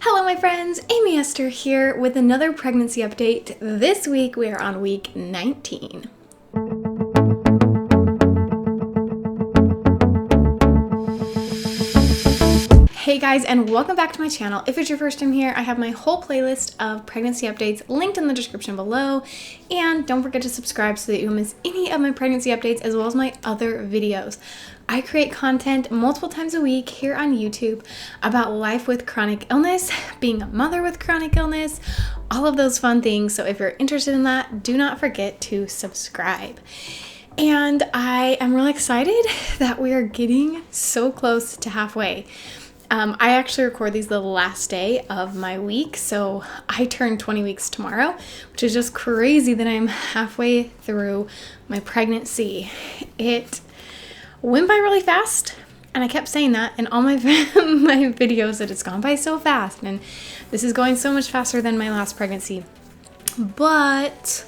Hello my friends, Amy Esther here with another pregnancy update. This week we are on week 19. Hey guys, and welcome back to my channel. If it's your first time here, I have my whole playlist of pregnancy updates linked in the description below. And don't forget to subscribe so that you don't miss any of my pregnancy updates as well as my other videos. I create content multiple times a week here on YouTube about life with chronic illness, being a mother with chronic illness, all of those fun things. So if you're interested in that, do not forget to subscribe. And I am really excited that we are getting so close to halfway. I actually record these the last day of my week, so I turn 20 weeks tomorrow, which is just crazy that I'm halfway through my pregnancy. It went by really fast, and I kept saying that in all my my videos that it's gone by so fast, and this is going so much faster than my last pregnancy. But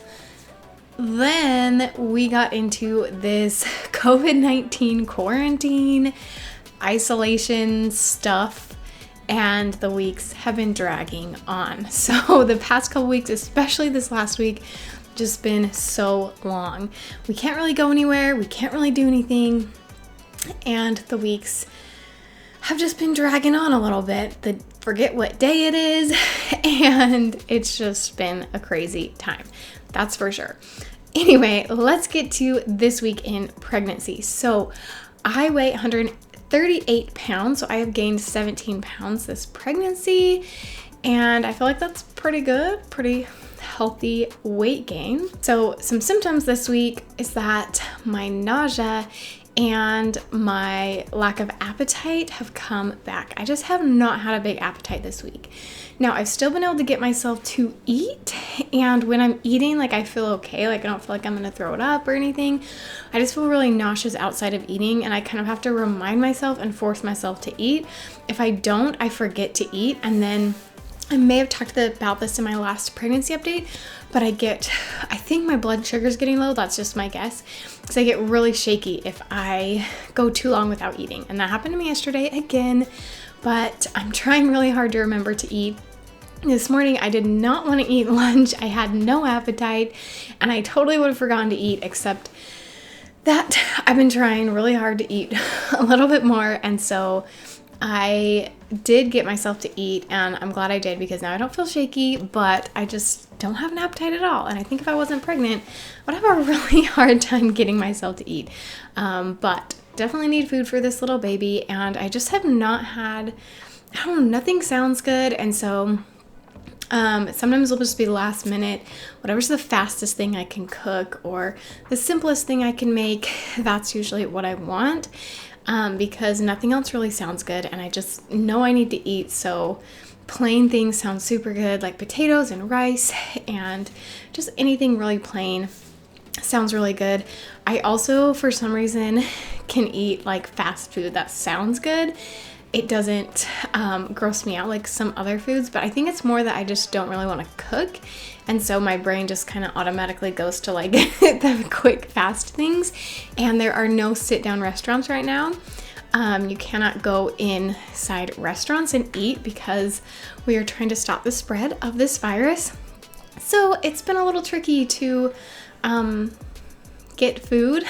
then we got into this COVID-19 quarantine isolation stuff, and the weeks have been dragging on. So the past couple weeks, especially this last week, just been so long. We can't really go anywhere, we can't really do anything, and the weeks have just been dragging on a little bit. Forget what day it is, and it's just been a crazy time, that's for sure. Anyway, let's get to this week in pregnancy. So I weigh 138 pounds, so I have gained 17 pounds this pregnancy, and I feel like that's pretty good, pretty healthy weight gain. So some symptoms this week is that my nausea and my lack of appetite have come back. I just have not had a big appetite this week. Now, I've still been able to get myself to eat, and when I'm eating, like, I feel okay. Like, I don't feel like I'm gonna throw it up or anything. I just feel really nauseous outside of eating, and I kind of have to remind myself and force myself to eat. If I don't, I forget to eat, and then I may have talked about this in my last pregnancy update, but I think my blood sugar is getting low. That's just my guess, because I get really shaky if I go too long without eating. And that happened to me yesterday again, but I'm trying really hard to remember to eat. This morning, I did not want to eat lunch. I had no appetite, and I totally would have forgotten to eat, except that I've been trying really hard to eat a little bit more, and so I did get myself to eat, and I'm glad I did, because now I don't feel shaky, but I just don't have an appetite at all. And I think if I wasn't pregnant, I would have a really hard time getting myself to eat. But definitely need food for this little baby, and I just have not had, I don't know, nothing sounds good, and so sometimes it'll just be last minute, whatever's the fastest thing I can cook or the simplest thing I can make, that's usually what I want. Because nothing else really sounds good, and I just know I need to eat, so plain things sound super good, like potatoes and rice, and just anything really plain sounds really good. I also, for some reason, can eat like fast food that sounds good. It doesn't gross me out like some other foods, but I think it's more that I just don't really want to cook, and so my brain just kind of automatically goes to like the quick, fast things. And there are no sit-down restaurants right now. You cannot go inside restaurants and eat because we are trying to stop the spread of this virus. So it's been a little tricky to get food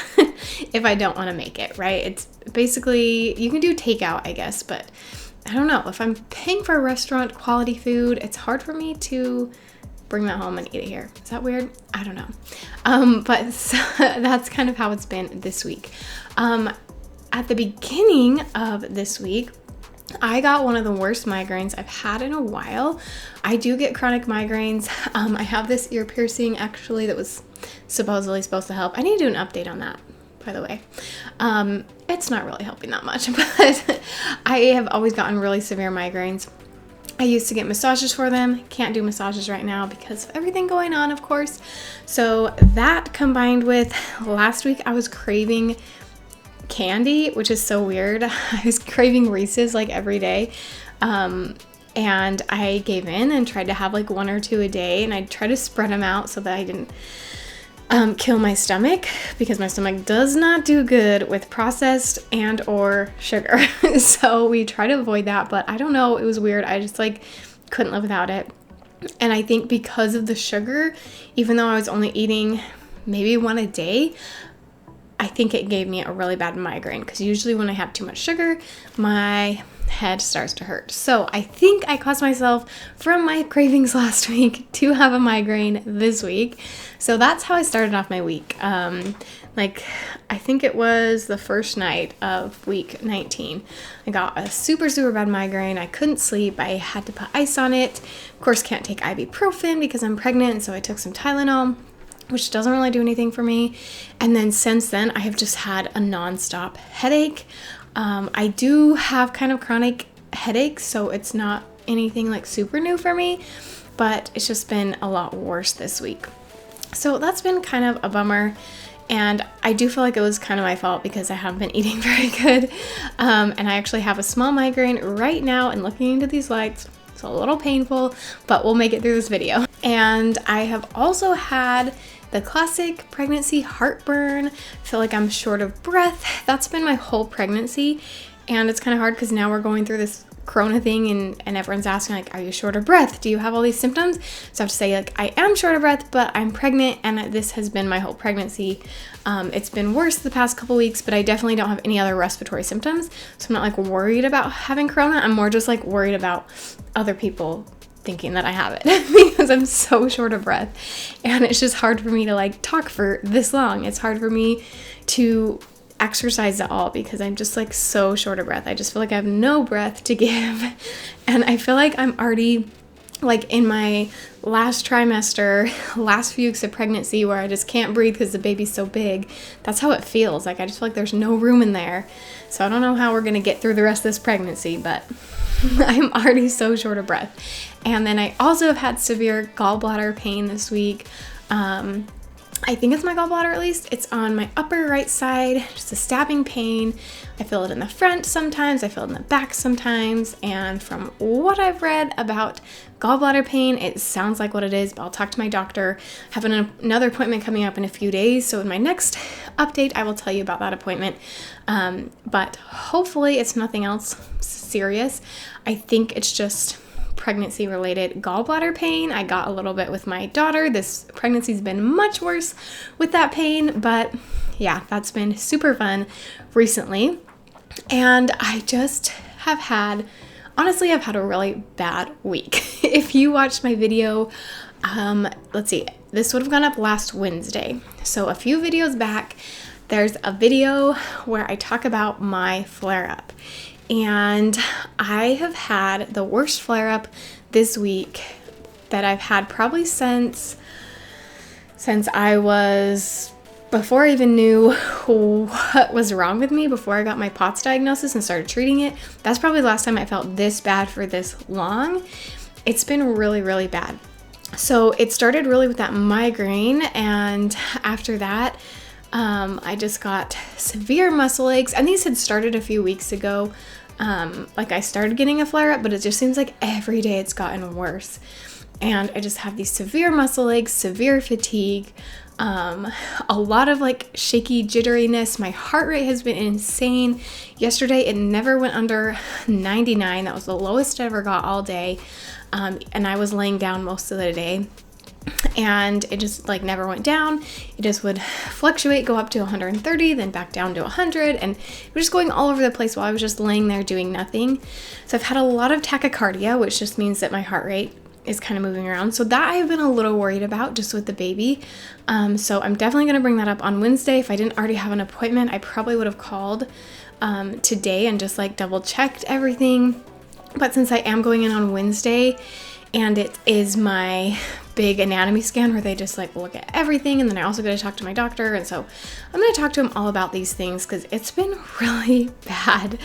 if I don't want to make it, right? It's basically, you can do takeout, I guess, but I don't know. If I'm paying for restaurant quality food, it's hard for me to bring that home and eat it here. Is that weird? I don't know. But so, that's kind of how it's been this week. At the beginning of this week, I got one of the worst migraines I've had in a while. I do get chronic migraines. I have this ear piercing actually that was supposedly supposed to help. I need to do an update on that, by the way. It's not really helping that much, but I have always gotten really severe migraines. I used to get massages for them. Can't do massages right now because of everything going on, of course. So that combined with last week I was craving candy, which is so weird. I was craving Reese's like every day. And I gave in and tried to have like 1 or 2 a day, and I'd try to spread them out so that I didn't kill my stomach, because my stomach does not do good with processed and or sugar. So we try to avoid that, but I don't know, it was weird. I just like couldn't live without it. And I think because of the sugar, even though I was only eating maybe one a day, I think it gave me a really bad migraine, because usually when I have too much sugar, my head starts to hurt. So I think I caused myself from my cravings last week to have a migraine this week. So that's how I started off my week. I think it was the first night of week 19. I got a super, super bad migraine. I couldn't sleep. I had to put ice on it. Of course, can't take ibuprofen because I'm pregnant, so I took some Tylenol, which doesn't really do anything for me. And then since then, I have just had a nonstop headache. I do have kind of chronic headaches, so it's not anything like super new for me, but it's just been a lot worse this week. So that's been kind of a bummer. And I do feel like it was kind of my fault because I haven't been eating very good. And I actually have a small migraine right now, and looking into these lights, it's a little painful, but we'll make it through this video. And I have also had the classic pregnancy heartburn. I feel like I'm short of breath. That's been my whole pregnancy. And it's kind of hard because now we're going through this Corona thing, and everyone's asking, like, are you short of breath? Do you have all these symptoms? So I have to say, like, I am short of breath, but I'm pregnant, and this has been my whole pregnancy. It's been worse the past couple weeks, but I definitely don't have any other respiratory symptoms. So I'm not like worried about having Corona. I'm more just like worried about other people thinking that I have it because I'm so short of breath, and it's just hard for me to like talk for this long. It's hard for me to exercise at all because I'm just like so short of breath. I just feel like I have no breath to give, and I feel like I'm already like in my last trimester, last few weeks of pregnancy, where I just can't breathe because the baby's so big. That's how it feels. Like I just feel like there's no room in there. So I don't know how we're gonna get through the rest of this pregnancy, but I'm already so short of breath. And then I also have had severe gallbladder pain this week. I think it's my gallbladder, at least. It's on my upper right side, just a stabbing pain. I feel it in the front sometimes, I feel it in the back sometimes, and from what I've read about gallbladder pain, it sounds like what it is, but I'll talk to my doctor. I have another appointment coming up in a few days, so in my next update, I will tell you about that appointment. But hopefully it's nothing else serious. I think it's just pregnancy related gallbladder pain. I got a little bit with my daughter. This pregnancy's been much worse with that pain, but yeah, that's been super fun recently. And I just have had, honestly, I've had a really bad week. If you watched my video, let's see, this would have gone up last Wednesday. So a few videos back, there's a video where I talk about my flare-up. And I have had the worst flare-up this week that I've had probably since I was, before I even knew what was wrong with me, before I got my POTS diagnosis and started treating it. That's probably the last time I felt this bad for this long. It's been really, really bad. So it started really with that migraine, and after that, I just got severe muscle aches, and these had started a few weeks ago. Like I started getting a flare up, but it just seems like every day it's gotten worse. And I just have these severe muscle aches, severe fatigue, a lot of like shaky jitteriness. My heart rate has been insane. Yesterday, it never went under 99. That was the lowest I ever got all day. And I was laying down most of the day. And it just like never went down. It just would fluctuate, go up to 130, then back down to 100, and it was just going all over the place while I was just laying there doing nothing. So I've had a lot of tachycardia, which just means that my heart rate is kind of moving around. So that I've been a little worried about just with the baby. So I'm definitely going to bring that up on Wednesday. If I didn't already have an appointment, I probably would have called today and just like double checked everything. But since I am going in on Wednesday, and it is my big anatomy scan where they just like look at everything, and then I also get to talk to my doctor, and so I'm going to talk to him all about these things because it's been really bad.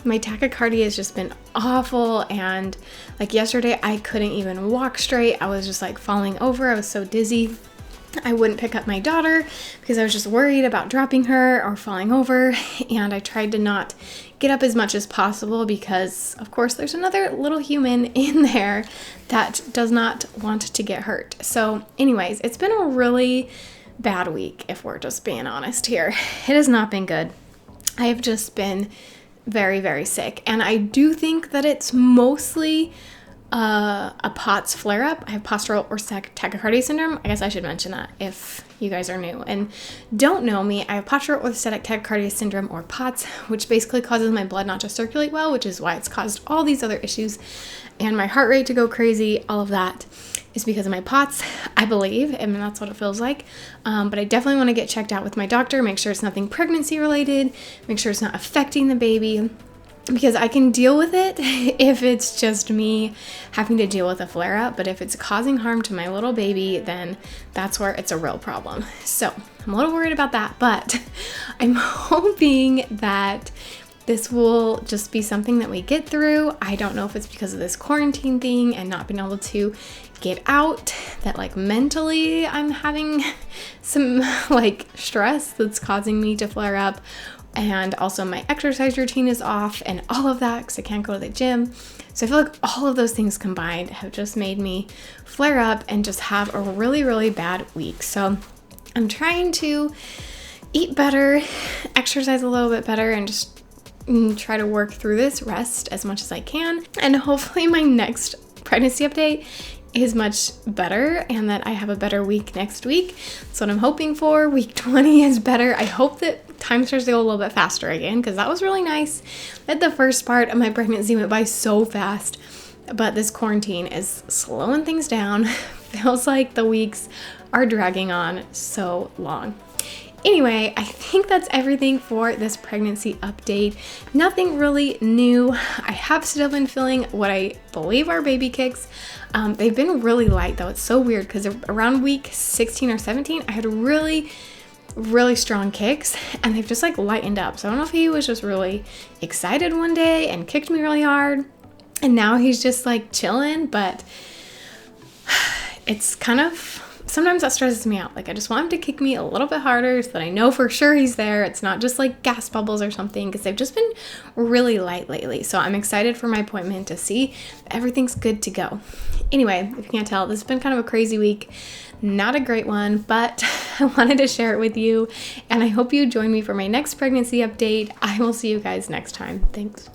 My tachycardia has just been awful, and like yesterday I couldn't even walk straight. I was just like falling over. I was so dizzy. I wouldn't pick up my daughter because I was just worried about dropping her or falling over, and I tried to not get up as much as possible because, of course, there's another little human in there that does not want to get hurt. So anyways, it's been a really bad week, if we're just being honest here. It has not been good. I have just been very, very sick, and I do think that it's mostly a POTS flare-up. I have postural orthostatic tachycardia syndrome. I guess I should mention that if you guys are new and don't know me. I have postural orthostatic tachycardia syndrome, or POTS, which basically causes my blood not to circulate well, which is why it's caused all these other issues and my heart rate to go crazy. All of that is because of my POTS, I believe, and that's what it feels like. But I definitely want to get checked out with my doctor, make sure it's nothing pregnancy related, make sure it's not affecting the baby, because I can deal with it if it's just me having to deal with a flare-up. But if it's causing harm to my little baby, then that's where it's a real problem. So I'm a little worried about that, but I'm hoping that this will just be something that we get through. I don't know if it's because of this quarantine thing and not being able to get out, that like mentally I'm having some like stress that's causing me to flare up. And also my exercise routine is off and all of that because I can't go to the gym. So I feel like all of those things combined have just made me flare up and just have a really, really bad week. So I'm trying to eat better, exercise a little bit better, and just try to work through this, rest as much as I can. And hopefully my next pregnancy update is much better and that I have a better week next week. That's what I'm hoping for. Week 20 is better. I hope that time starts to go a little bit faster again, because that was really nice that the first part of my pregnancy went by so fast. But this quarantine is slowing things down. Feels like the weeks are dragging on so long. Anyway, I think that's everything for this pregnancy update. Nothing really new. I have still been feeling what I believe are baby kicks. They've been really light though. It's so weird because around week 16 or 17, I had really strong kicks and they've just like lightened up. So I don't know if he was just really excited one day and kicked me really hard and now he's just like chilling, but it's kind of, sometimes that stresses me out. Like I just want him to kick me a little bit harder so that I know for sure he's there. It's not just like gas bubbles or something, because they've just been really light lately. So I'm excited for my appointment to see if everything's good to go. Anyway, if you can't tell, this has been kind of a crazy week. Not a great one, but I wanted to share it with you, and I hope you join me for my next pregnancy update. I will see you guys next time. Thanks.